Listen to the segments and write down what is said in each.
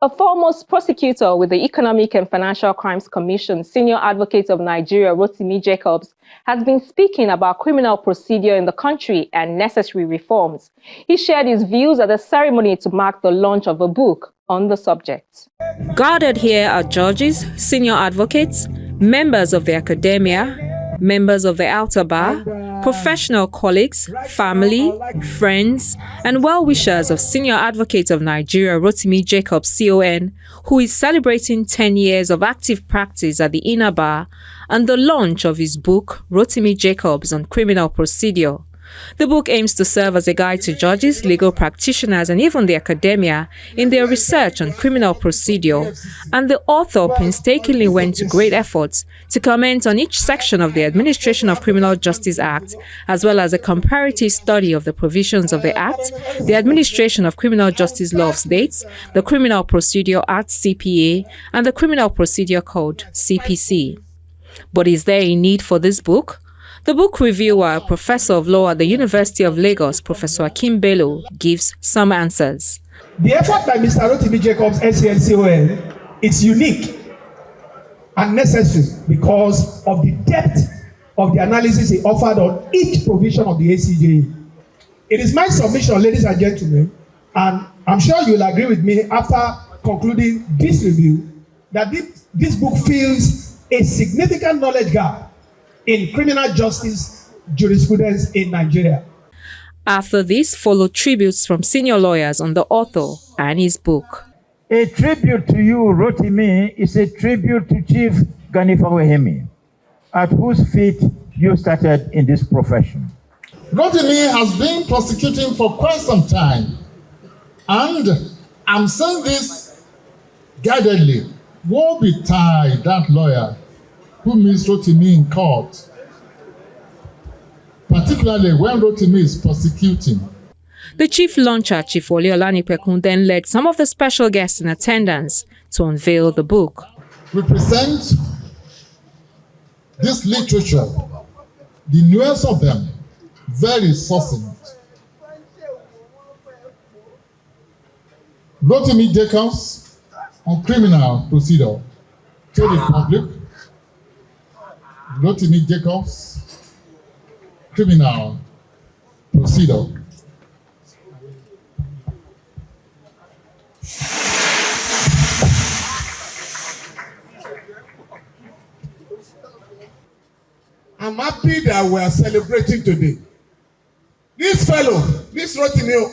A foremost prosecutor with the Economic and Financial Crimes Commission, Senior Advocate of Nigeria, Rotimi Jacobs, has been speaking about criminal procedure in the country and necessary reforms. He shared his views at a ceremony to mark the launch of a book on the subject. Gathered here are judges, senior advocates, members of the academia, members of the outer bar, professional colleagues, family, friends, and well-wishers of Senior Advocate of Nigeria, Rotimi Jacobs, CON, who is celebrating 10 years of active practice at the inner bar, and the launch of his book, Rotimi Jacobs on Criminal Procedure. The book aims to serve as a guide to judges, legal practitioners, and even the academia in their research on criminal procedure, and the author painstakingly went to great efforts to comment on each section of the Administration of Criminal Justice Act, as well as a comparative study of the provisions of the Act, the Administration of Criminal Justice Law of States, the Criminal Procedure Act (CPA), and the Criminal Procedure Code (CPC). But is there a need for this book? The book reviewer, Professor of Law at the University of Lagos, Professor Akim Bello, gives some answers. The effort by Mr. Rotimi Jacobs, SCN-CON, is unique and necessary because of the depth of the analysis he offered on each provision of the ACJA. It is my submission, ladies and gentlemen, and I'm sure you'll agree with me after concluding this review, that this book fills a significant knowledge gap in criminal justice jurisprudence in Nigeria. After this followed tributes from senior lawyers on the author and his book. A tribute to you, Rotimi, is a tribute to Chief Ganifa-Wehemi, at whose feet you started in this profession. Rotimi has been prosecuting for quite some time, and I'm saying this guidedly. Woe betide that lawyer who meets Rotimi in court, particularly when Rotimi is prosecuting. The chief launcher, Chief Wole Olanipekun, then led some of the special guests in attendance to unveil the book. We present this literature, the newest of them, very succinct. Rotimi Jacobs on criminal procedure to the public. Rotimi Jacobs, criminal procedure. I'm happy that we are celebrating today. This fellow, this Rotimi,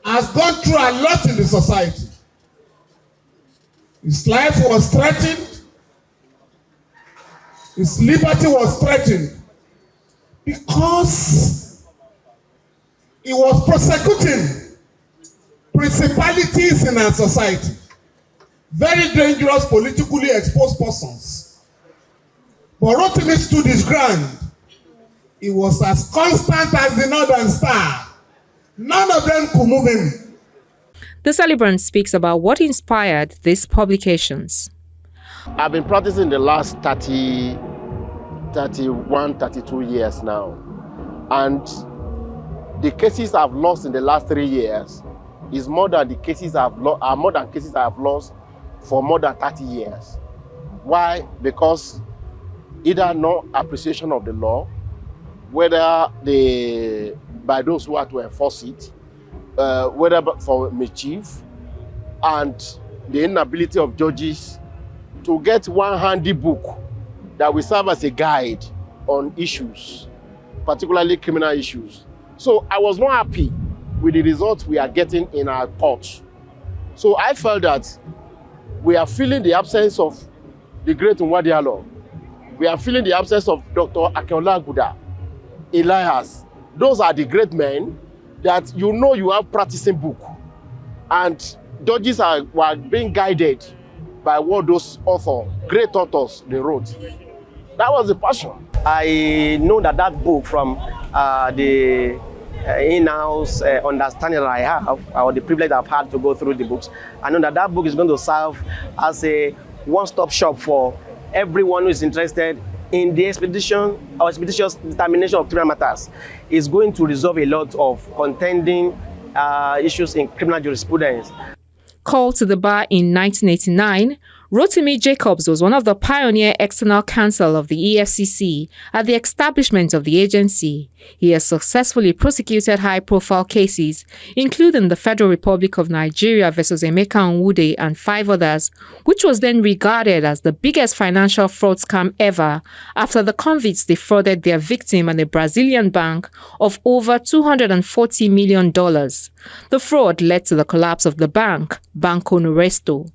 has gone through a lot in the society. His life was threatened. His liberty was threatened because he was prosecuting principalities in our society, very dangerous politically exposed persons. But Rotimi stood his ground. He was as constant as the northern star. None of them could move him. The celebrant speaks about what inspired these publications. I've been practicing the last 31, 32 years now. And the cases I've lost in the last 3 years is more than the cases I've lost for more than 30 years. Why? Because either no appreciation of the law, whether by those who are to enforce it, whether for mischief, and the inability of judges to get one handy book that will serve as a guide on issues, particularly criminal issues. So I was not happy with the results we are getting in our courts. So I felt that we are feeling the absence of the great Nwadialo. We are feeling the absence of Dr. Akeola Guda, Elias. Those are the great men that you have practicing book. And judges were being guided by what those great authors, they wrote. That was the passion. I know that book from the in-house understanding that I have, or the privilege I've had to go through the books. I know that book is going to serve as a one-stop shop for everyone who is interested in the expeditious determination of criminal matters. Is going to resolve a lot of contending issues in criminal jurisprudence. called to the bar in 1989, Rotimi Jacobs was one of the pioneer external counsel of the EFCC at the establishment of the agency. He has successfully prosecuted high-profile cases, including the Federal Republic of Nigeria versus Emeka Nwude and 5 others, which was then regarded as the biggest financial fraud scam ever after the convicts defrauded their victim and a Brazilian bank of over $240 million. The fraud led to the collapse of the bank, Banco Nuresto.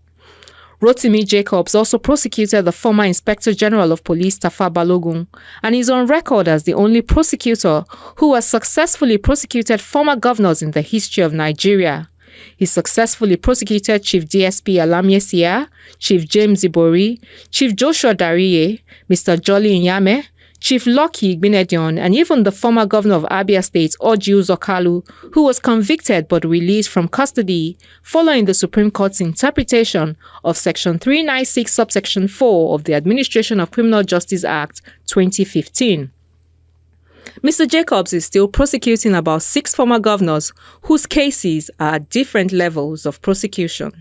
Rotimi Jacobs also prosecuted the former Inspector General of Police Tafa Balogun and is on record as the only prosecutor who has successfully prosecuted former governors in the history of Nigeria. He successfully prosecuted Chief DSP Alamie Sia, Chief James Ibori, Chief Joshua Dariye, Mr. Jolly Inyame, Chief Lucky Igbinedion, and even the former governor of Abia State, Orji Uzor-Kalu, who was convicted but released from custody following the Supreme Court's interpretation of Section 396, subsection 4 of the Administration of Criminal Justice Act 2015. Mr. Jacobs is still prosecuting about 6 former governors whose cases are at different levels of prosecution.